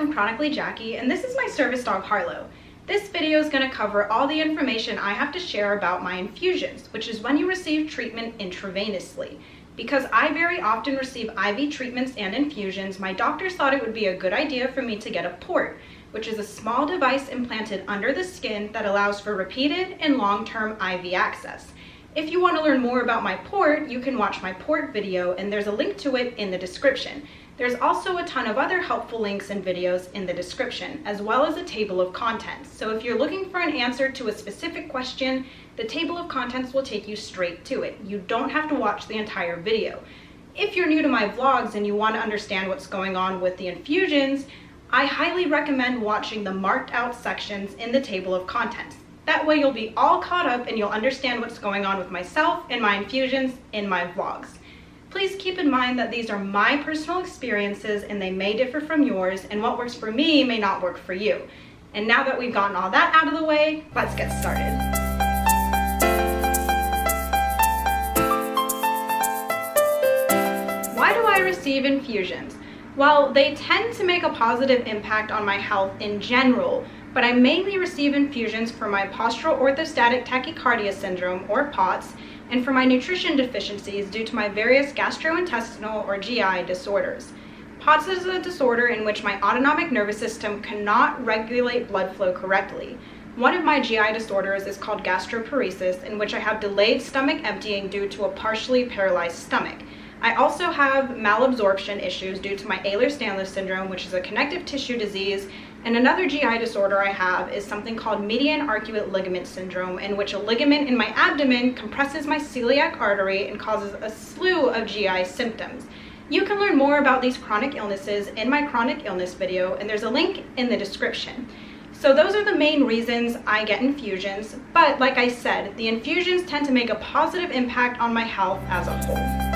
from Chronically Jackie, and this is my service dog Harlow. This video is going to cover all the information I have to share about my infusions, which is when you receive treatment intravenously. Because I very often receive IV treatments and infusions, my doctors thought it would be a good idea for me to get a port, which is a small device implanted under the skin that allows for repeated and long-term IV access. If you want to learn more about my port, you can watch my port video, and there's a link to it in the description. There's also a ton of other helpful links and videos in the description, as well as a table of contents. So if you're looking for an answer to a specific question, the table of contents will take you straight to it. You don't have to watch the entire video. If you're new to my vlogs and you want to understand what's going on with the infusions, I highly recommend watching the marked out sections in the table of contents. That way you'll be all caught up and you'll understand what's going on with myself and my infusions in my vlogs. Please keep in mind that these are my personal experiences and they may differ from yours, and what works for me may not work for you. And now that we've gotten all that out of the way, let's get started. Why do I receive infusions? Well, they tend to make a positive impact on my health in general, but I mainly receive infusions for my postural orthostatic tachycardia syndrome, or POTS, and for my nutrition deficiencies due to my various gastrointestinal or GI disorders. POTS is a disorder in which my autonomic nervous system cannot regulate blood flow correctly. One of my GI disorders is called gastroparesis, in which I have delayed stomach emptying due to a partially paralyzed stomach. I also have malabsorption issues due to my Ehlers-Danlos syndrome, which is a connective tissue disease, and another GI disorder I have is something called median arcuate ligament syndrome, in which a ligament in my abdomen compresses my celiac artery and causes a slew of GI symptoms. You can learn more about these chronic illnesses in my chronic illness video, and there's a link in the description. So those are the main reasons I get infusions, but like I said, the infusions tend to make a positive impact on my health as a whole.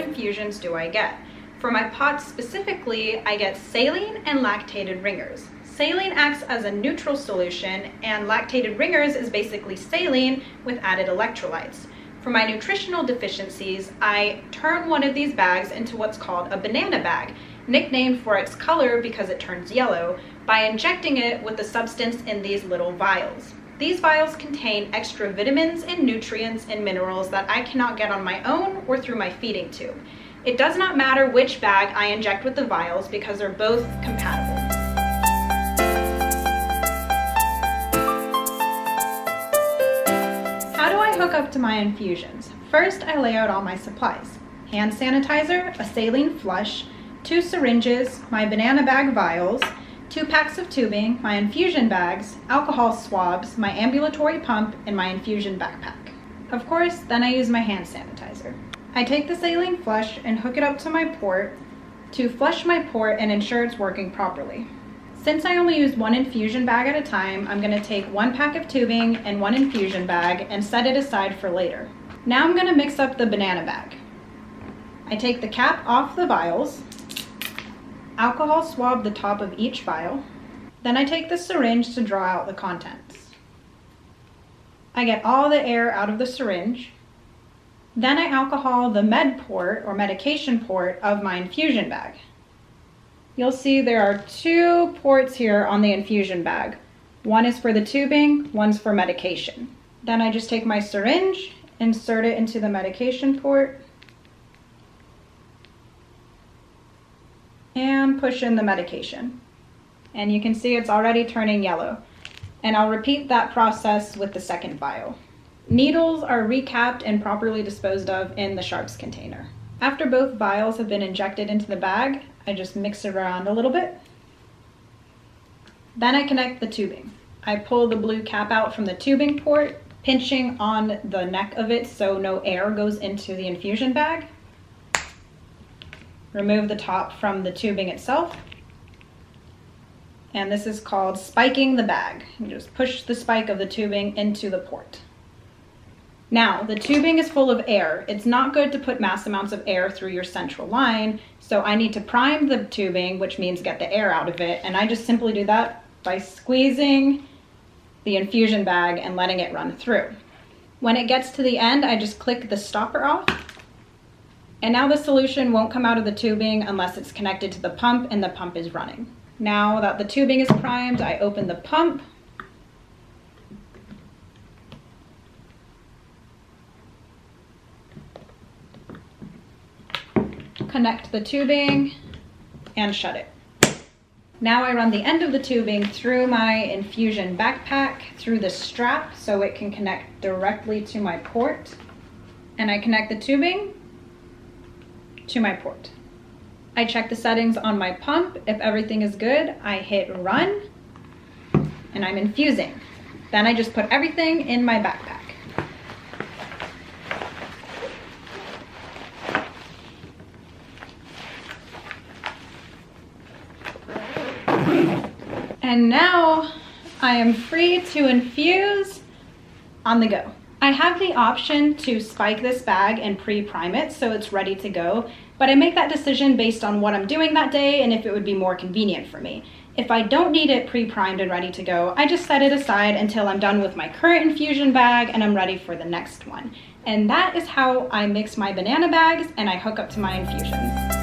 Infusions do I get? For my POTS specifically, I get saline and lactated ringers. Saline acts as a neutral solution, and lactated ringers is basically saline with added electrolytes. For my nutritional deficiencies, I turn one of these bags into what's called a banana bag, nicknamed for its color because it turns yellow, by injecting it with the substance in these little vials. These vials contain extra vitamins and nutrients and minerals that I cannot get on my own or through my feeding tube. It does not matter which bag I inject with the vials because they're both compatible. How do I hook up to my infusions? First, I lay out all my supplies. Hand sanitizer, a saline flush, 2 syringes, my banana bag vials, 2 packs of tubing, my infusion bags, alcohol swabs, my ambulatory pump, and my infusion backpack. Of course, then I use my hand sanitizer. I take the saline flush and hook it up to my port to flush my port and ensure it's working properly. Since I only use 1 infusion bag at a time, I'm going to take 1 pack of tubing and 1 infusion bag and set it aside for later. Now I'm going to mix up the banana bag. I take the cap off the vials, alcohol swab the top of each vial. Then I take the syringe to draw out the contents. I get all the air out of the syringe. Then I alcohol the med port or medication port of my infusion bag. You'll see there are 2 ports here on the infusion bag. One is for the tubing, one's for medication. Then I just take my syringe, insert it into the medication port, and push in the medication. And you can see it's already turning yellow. And I'll repeat that process with the second vial. Needles are recapped and properly disposed of in the sharps container. After both vials have been injected into the bag, I just mix it around a little bit. Then I connect the tubing. I pull the blue cap out from the tubing port, pinching on the neck of it so no air goes into the infusion bag. Remove the top from the tubing itself. And this is called spiking the bag. You just push the spike of the tubing into the port. Now, the tubing is full of air. It's not good to put mass amounts of air through your central line, so I need to prime the tubing, which means get the air out of it, and I just simply do that by squeezing the infusion bag and letting it run through. When it gets to the end, I just click the stopper off, And now the solution won't come out of the tubing unless it's connected to the pump and the pump is running. Now that the tubing is primed, I open the pump. Connect the tubing and shut it. Now I run the end of the tubing through my infusion backpack, through the strap so it can connect directly to my port. And I connect the tubing to my port. I check the settings on my pump. If everything is good, I hit run and I'm infusing. Then I just put everything in my backpack. And now I am free to infuse on the go. I have the option to spike this bag and pre-prime it so it's ready to go, but I make that decision based on what I'm doing that day and if it would be more convenient for me. If I don't need it pre-primed and ready to go, I just set it aside until I'm done with my current infusion bag and I'm ready for the next one. And that is how I mix my banana bags and I hook up to my infusions.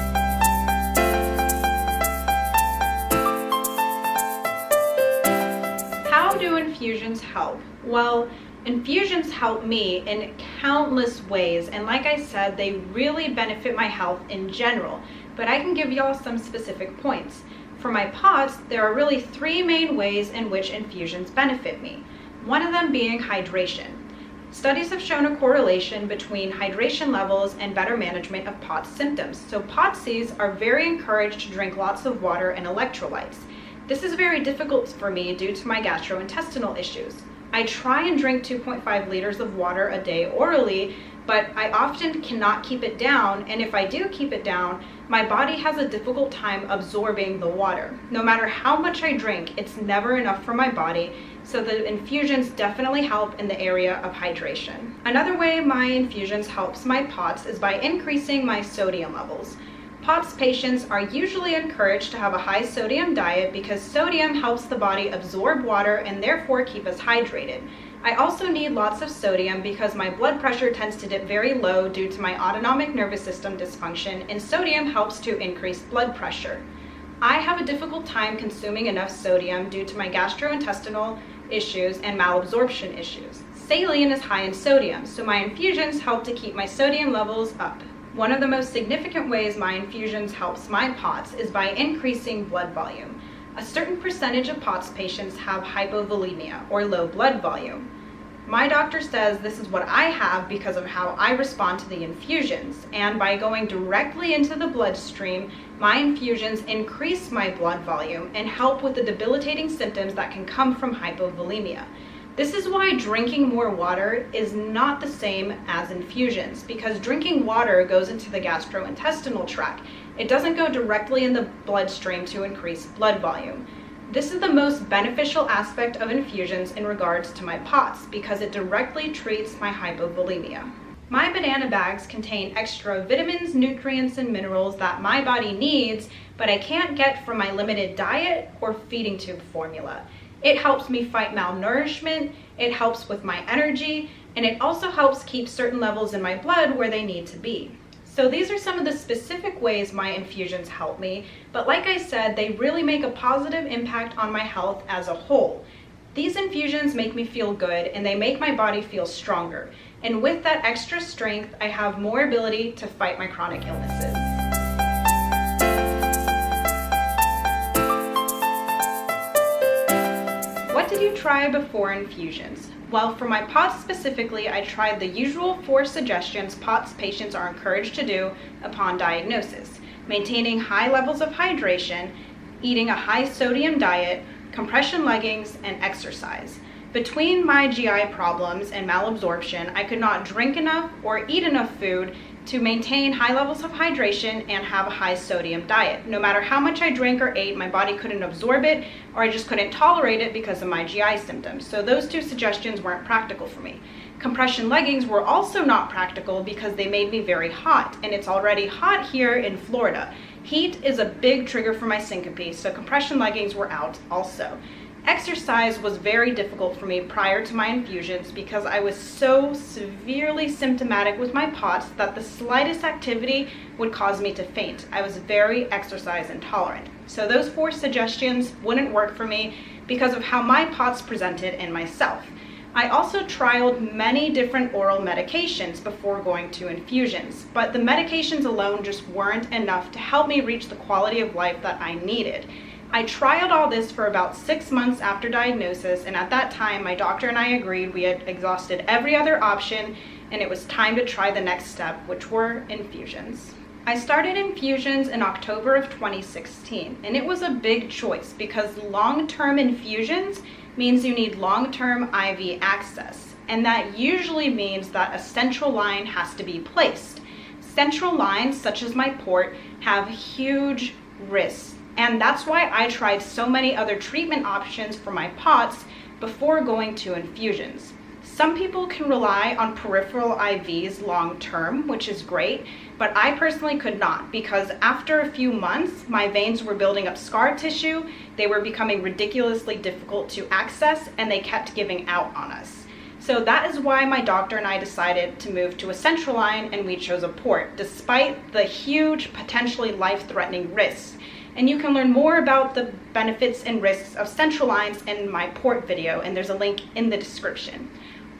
How do infusions help? Well, infusions help me in countless ways, and like I said, they really benefit my health in general, but I can give y'all some specific points. For my POTS, there are really 3 main ways in which infusions benefit me. One of them being hydration. Studies have shown a correlation between hydration levels and better management of POTS symptoms, so POTSies are very encouraged to drink lots of water and electrolytes. This is very difficult for me due to my gastrointestinal issues. I try and drink 2.5 liters of water a day orally, but I often cannot keep it down, and if I do keep it down, my body has a difficult time absorbing the water. No matter how much I drink, it's never enough for my body, so the infusions definitely help in the area of hydration. Another way my infusions helps my POTS is by increasing my sodium levels. POTS patients are usually encouraged to have a high sodium diet because sodium helps the body absorb water and therefore keep us hydrated. I also need lots of sodium because my blood pressure tends to dip very low due to my autonomic nervous system dysfunction, and sodium helps to increase blood pressure. I have a difficult time consuming enough sodium due to my gastrointestinal issues and malabsorption issues. Saline is high in sodium, so my infusions help to keep my sodium levels up. One of the most significant ways my infusions helps my POTS is by increasing blood volume. A certain percentage of POTS patients have hypovolemia, or low blood volume. My doctor says this is what I have because of how I respond to the infusions, and by going directly into the bloodstream, my infusions increase my blood volume and help with the debilitating symptoms that can come from hypovolemia. This is why drinking more water is not the same as infusions, because drinking water goes into the gastrointestinal tract. It doesn't go directly in the bloodstream to increase blood volume. This is the most beneficial aspect of infusions in regards to my POTS because it directly treats my hypovolemia. My banana bags contain extra vitamins, nutrients, and minerals that my body needs, but I can't get from my limited diet or feeding tube formula. It helps me fight malnourishment, it helps with my energy, and it also helps keep certain levels in my blood where they need to be. So these are some of the specific ways my infusions help me, but like I said, they really make a positive impact on my health as a whole. These infusions make me feel good and they make my body feel stronger. And with that extra strength, I have more ability to fight my chronic illnesses. What did you try before infusions? Well, for my POTS specifically, I tried the usual 4 suggestions POTS patients are encouraged to do upon diagnosis: maintaining high levels of hydration, eating a high sodium diet, compression leggings, and exercise. Between my GI problems and malabsorption, I could not drink enough or eat enough food to maintain high levels of hydration and have a high sodium diet. No matter how much I drank or ate, my body couldn't absorb it, or I just couldn't tolerate it because of my GI symptoms. So those 2 suggestions weren't practical for me. Compression leggings were also not practical because they made me very hot, and it's already hot here in Florida. Heat is a big trigger for my syncope, so compression leggings were out also. Exercise was very difficult for me prior to my infusions because I was so severely symptomatic with my POTS that the slightest activity would cause me to faint. I was very exercise intolerant. So those 4 suggestions wouldn't work for me because of how my POTS presented in myself. I also trialed many different oral medications before going to infusions, but the medications alone just weren't enough to help me reach the quality of life that I needed. I trialed all this for about 6 months after diagnosis, and at that time my doctor and I agreed we had exhausted every other option and it was time to try the next step, which were infusions. I started infusions in October of 2016, and it was a big choice because long-term infusions means you need long-term IV access, and that usually means that a central line has to be placed. Central lines, such as my port, have huge risks. And that's why I tried so many other treatment options for my POTS before going to infusions. Some people can rely on peripheral IVs long term, which is great, but I personally could not because after a few months, my veins were building up scar tissue, they were becoming ridiculously difficult to access, and they kept giving out on us. So that is why my doctor and I decided to move to a central line, and we chose a port, despite the huge, potentially life-threatening risks. And you can learn more about the benefits and risks of central lines in my port video, and there's a link in the description.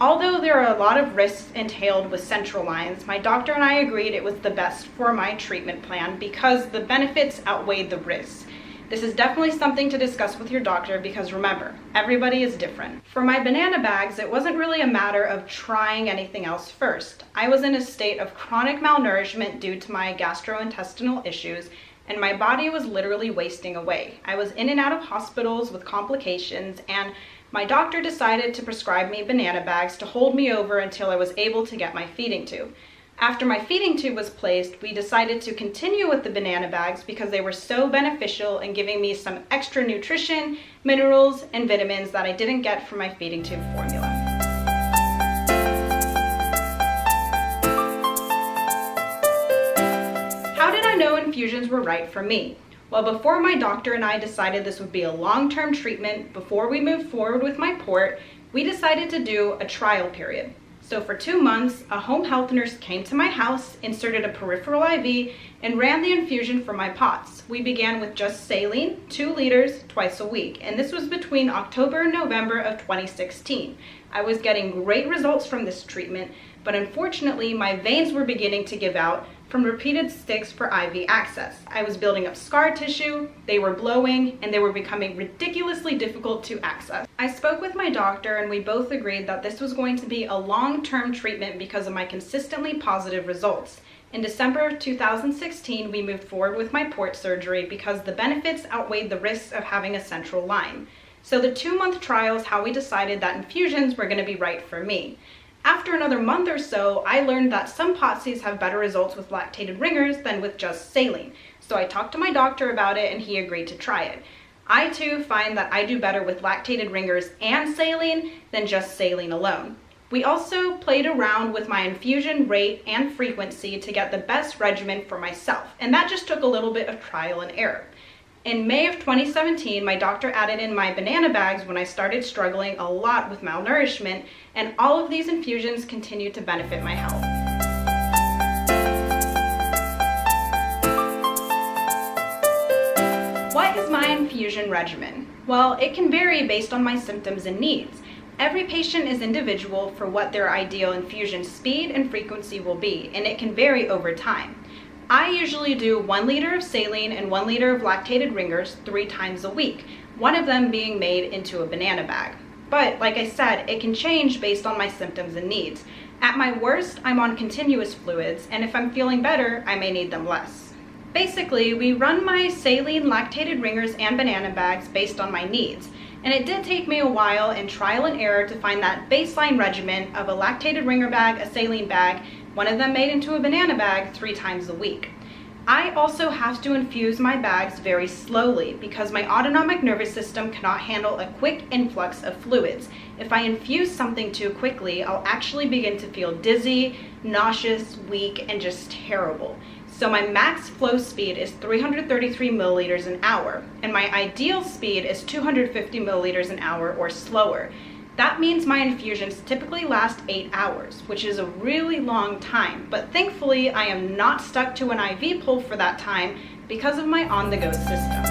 Although there are a lot of risks entailed with central lines, my doctor and I agreed it was the best for my treatment plan because the benefits outweighed the risks. This is definitely something to discuss with your doctor because remember, everybody is different. For my banana bags, it wasn't really a matter of trying anything else first. I was in a state of chronic malnourishment due to my gastrointestinal issues, and my body was literally wasting away. I was in and out of hospitals with complications, and my doctor decided to prescribe me banana bags to hold me over until I was able to get my feeding tube. After my feeding tube was placed, we decided to continue with the banana bags because they were so beneficial in giving me some extra nutrition, minerals, and vitamins that I didn't get from my feeding tube formula. How did I know infusions were right for me? Well, before my doctor and I decided this would be a long-term treatment, before we moved forward with my port, we decided to do a trial period. So for 2 months, a home health nurse came to my house, inserted a peripheral IV, and ran the infusion for my POTS. We began with just saline, 2 liters, twice a week, and this was between October and November of 2016. I was getting great results from this treatment, but unfortunately my veins were beginning to give out from repeated sticks for IV access. I was building up scar tissue, they were blowing, and they were becoming ridiculously difficult to access. I spoke with my doctor and we both agreed that this was going to be a long-term treatment because of my consistently positive results. In December of 2016, we moved forward with my port surgery because the benefits outweighed the risks of having a central line. So the 2-month trial is how we decided that infusions were going to be right for me. After another month or so, I learned that some POTSes have better results with lactated ringers than with just saline. So I talked to my doctor about it and he agreed to try it. I too find that I do better with lactated ringers and saline than just saline alone. We also played around with my infusion rate and frequency to get the best regimen for myself, and that just took a little bit of trial and error. In May of 2017, my doctor added in my banana bags when I started struggling a lot with malnourishment, and all of these infusions continued to benefit my health. What is my infusion regimen? Well, it can vary based on my symptoms and needs. Every patient is individual for what their ideal infusion speed and frequency will be, and it can vary over time. I usually do 1 liter of saline and 1 liter of lactated ringers 3 times a week, one of them being made into a banana bag. But like I said, it can change based on my symptoms and needs. At my worst, I'm on continuous fluids, and if I'm feeling better, I may need them less. Basically, we run my saline, lactated ringers, and banana bags based on my needs. And it did take me a while in trial and error to find that baseline regimen of a lactated ringer bag, a saline bag, one of them made into a banana bag 3 times a week. I also have to infuse my bags very slowly because my autonomic nervous system cannot handle a quick influx of fluids. If I infuse something too quickly, I'll actually begin to feel dizzy, nauseous, weak, and just terrible. So my max flow speed is 333 milliliters an hour, and my ideal speed is 250 milliliters an hour or slower. That means my infusions typically last 8 hours, which is a really long time, but thankfully I am not stuck to an IV pole for that time because of my on-the-go system.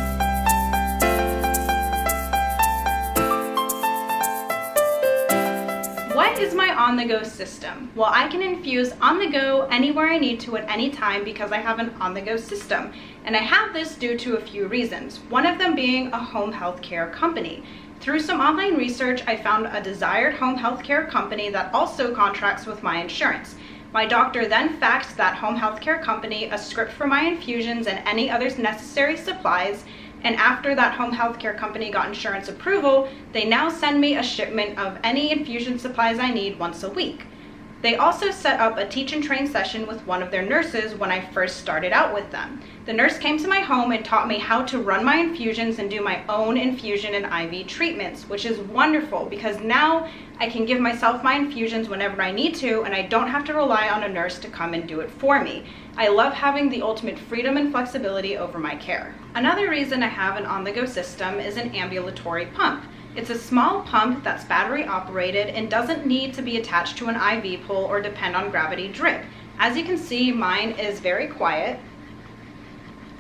What is my on-the-go system? Well, I can infuse on the go anywhere I need to at any time because I have an on-the-go system. And I have this due to a few reasons, one of them being a home health care company. Through some online research, I found a desired home health care company that also contracts with my insurance. My doctor then faxed that home health care company a script for my infusions and any other necessary supplies. And after that home health care company got insurance approval, they now send me a shipment of any infusion supplies I need once a week. They also set up a teach and train session with one of their nurses when I first started out with them. The nurse came to my home and taught me how to run my infusions and do my own infusion and IV treatments, which is wonderful because now I can give myself my infusions whenever I need to and I don't have to rely on a nurse to come and do it for me. I love having the ultimate freedom and flexibility over my care. Another reason I have an on-the-go system is an ambulatory pump. It's a small pump that's battery operated and doesn't need to be attached to an IV pole or depend on gravity drip. As you can see, mine is very quiet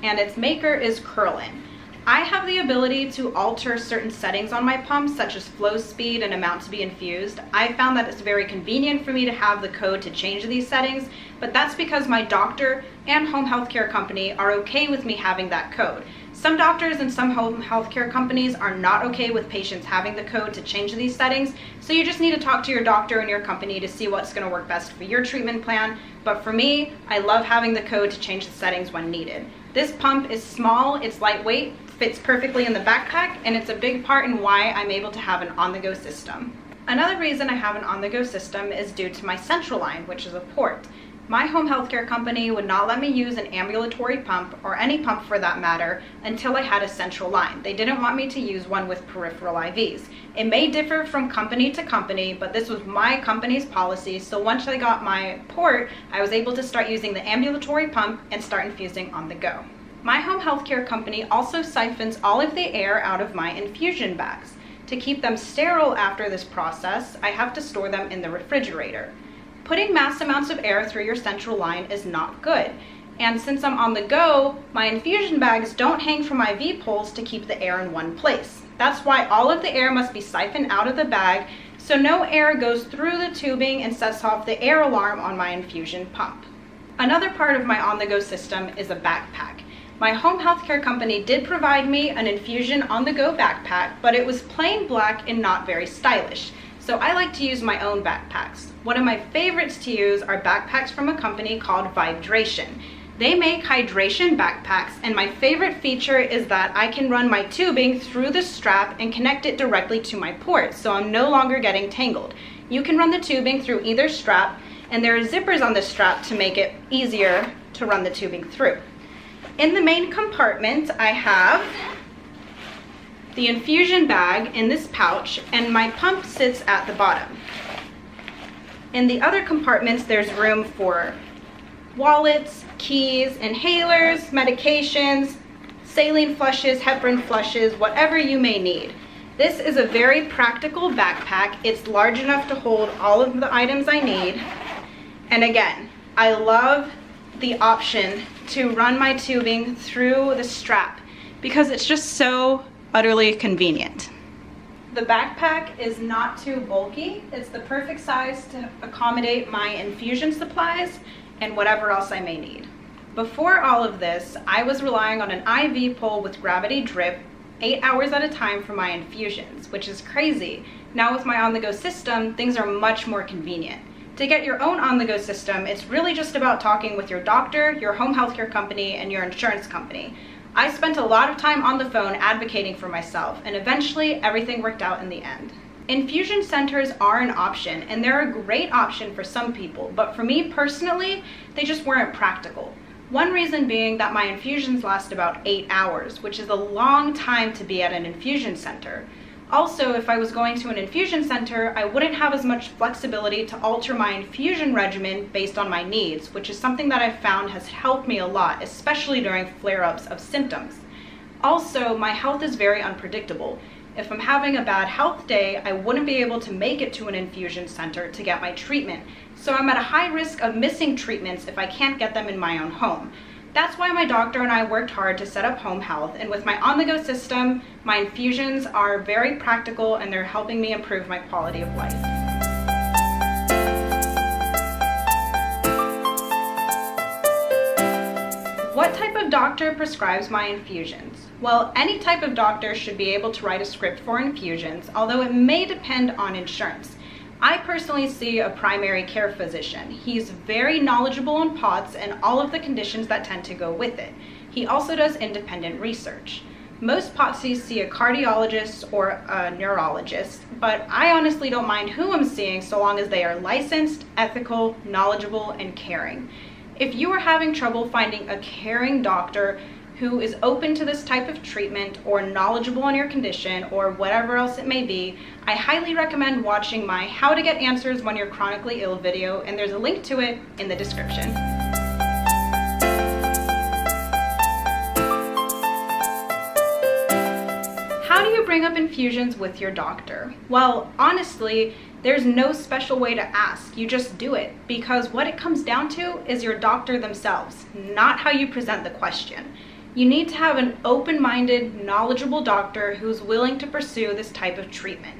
and its maker is Curlin. I have the ability to alter certain settings on my pump, such as flow speed and amount to be infused. I found that it's very convenient for me to have the code to change these settings, but that's because my doctor and home health care company are okay with me having that code. Some doctors and some home health care companies are not okay with patients having the code to change these settings, so you just need to talk to your doctor and your company to see what's going to work best for your treatment plan. But for me, I love having the code to change the settings when needed. This pump is small, it's lightweight, fits perfectly in the backpack, and it's a big part in why I'm able to have an on-the-go system. Another reason I have an on-the-go system is due to my central line, which is a port. My home healthcare company would not let me use an ambulatory pump, or any pump for that matter, until I had a central line. They didn't want me to use one with peripheral IVs. It may differ from company to company, but this was my company's policy, so once I got my port, I was able to start using the ambulatory pump and start infusing on the go. My home healthcare company also siphons all of the air out of my infusion bags. To keep them sterile after this process, I have to store them in the refrigerator. Putting mass amounts of air through your central line is not good. And since I'm on the go, my infusion bags don't hang from IV poles to keep the air in one place. That's why all of the air must be siphoned out of the bag so no air goes through the tubing and sets off the air alarm on my infusion pump. Another part of my on-the-go system is a backpack. My home healthcare company did provide me an infusion on-the-go backpack, but it was plain black and not very stylish. So I like to use my own backpacks. One of my favorites to use are backpacks from a company called Vibration. They make hydration backpacks, and my favorite feature is that I can run my tubing through the strap and connect it directly to my port, so I'm no longer getting tangled. You can run the tubing through either strap, and there are zippers on the strap to make it easier to run the tubing through. In the main compartment, I have the infusion bag in this pouch, and my pump sits at the bottom. In the other compartments, there's room for wallets, keys, inhalers, medications, saline flushes, heparin flushes, whatever you may need. This is a very practical backpack. It's large enough to hold all of the items I need. And again, I love the option to run my tubing through the strap because it's just so utterly convenient. The backpack is not too bulky. It's the perfect size to accommodate my infusion supplies and whatever else I may need. Before all of this, I was relying on an IV pole with gravity drip 8 hours at a time for my infusions, which is crazy. Now with my on-the-go system, things are much more convenient. To get your own on-the-go system, it's really just about talking with your doctor, your home healthcare company, and your insurance company. I spent a lot of time on the phone advocating for myself, and eventually everything worked out in the end. Infusion centers are an option, and they're a great option for some people, but for me personally, they just weren't practical. One reason being that my infusions last about 8 hours, which is a long time to be at an infusion center. Also, if I was going to an infusion center, I wouldn't have as much flexibility to alter my infusion regimen based on my needs, which is something that I've found has helped me a lot, especially during flare-ups of symptoms. Also, my health is very unpredictable. If I'm having a bad health day, I wouldn't be able to make it to an infusion center to get my treatment, so I'm at a high risk of missing treatments if I can't get them in my own home. That's why my doctor and I worked hard to set up home health, and with my on-the-go system, my infusions are very practical and they're helping me improve my quality of life. What type of doctor prescribes my infusions? Well, any type of doctor should be able to write a script for infusions, although it may depend on insurance. I personally see a primary care physician. He's very knowledgeable on POTS and all of the conditions that tend to go with it. He also does independent research. Most POTSies see a cardiologist or a neurologist, but I honestly don't mind who I'm seeing so long as they are licensed, ethical, knowledgeable, and caring. If you are having trouble finding a caring doctor who is open to this type of treatment or knowledgeable on your condition or whatever else it may be, I highly recommend watching my How to Get Answers When You're Chronically Ill video, and there's a link to it in the description. How do you bring up infusions with your doctor? Well, honestly, there's no special way to ask. You just do it, because what it comes down to is your doctor themselves, not how you present the question. You need to have an open-minded, knowledgeable doctor who's willing to pursue this type of treatment.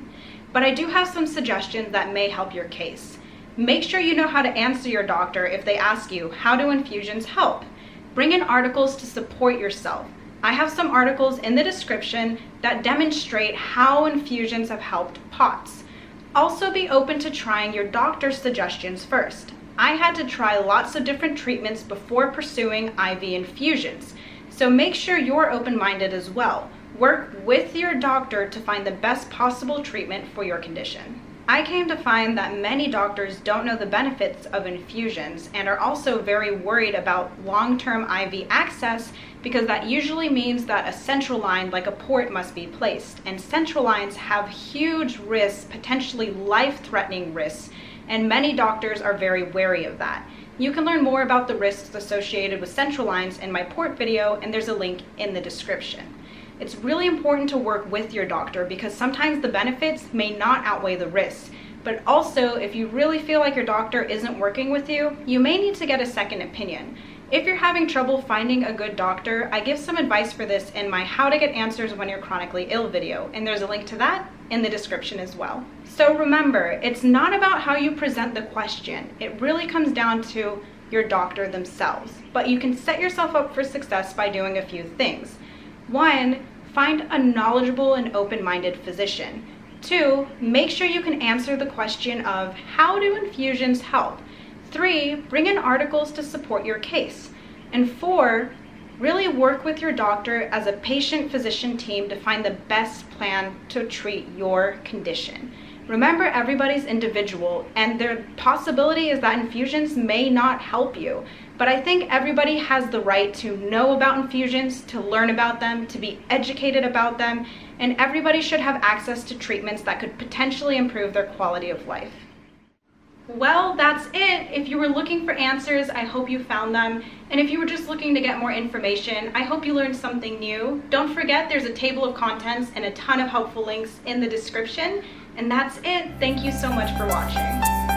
But I do have some suggestions that may help your case. Make sure you know how to answer your doctor if they ask you, how do infusions help? Bring in articles to support yourself. I have some articles in the description that demonstrate how infusions have helped POTS. Also be open to trying your doctor's suggestions first. I had to try lots of different treatments before pursuing IV infusions. So make sure you're open-minded as well. Work with your doctor to find the best possible treatment for your condition. I came to find that many doctors don't know the benefits of infusions and are also very worried about long-term IV access, because that usually means that a central line like a port must be placed, and central lines have huge risks, potentially life-threatening risks, and many doctors are very wary of that. You can learn more about the risks associated with central lines in my port video, and there's a link in the description. It's really important to work with your doctor because sometimes the benefits may not outweigh the risks. But also, if you really feel like your doctor isn't working with you, you may need to get a second opinion. If you're having trouble finding a good doctor, I give some advice for this in my How to Get Answers When You're Chronically Ill video, and there's a link to that in the description as well. So remember, it's not about how you present the question. It really comes down to your doctor themselves. But you can set yourself up for success by doing a few things. 1, find a knowledgeable and open-minded physician. 2, make sure you can answer the question of how do infusions help? 3, bring in articles to support your case. And 4, really work with your doctor as a patient-physician team to find the best plan to treat your condition. Remember, everybody's individual, and the possibility is that infusions may not help you. But I think everybody has the right to know about infusions, to learn about them, to be educated about them, and everybody should have access to treatments that could potentially improve their quality of life. Well, that's it. If you were looking for answers, I hope you found them. And if you were just looking to get more information, I hope you learned something new. Don't forget, there's a table of contents and a ton of helpful links in the description. And that's it. Thank you so much for watching.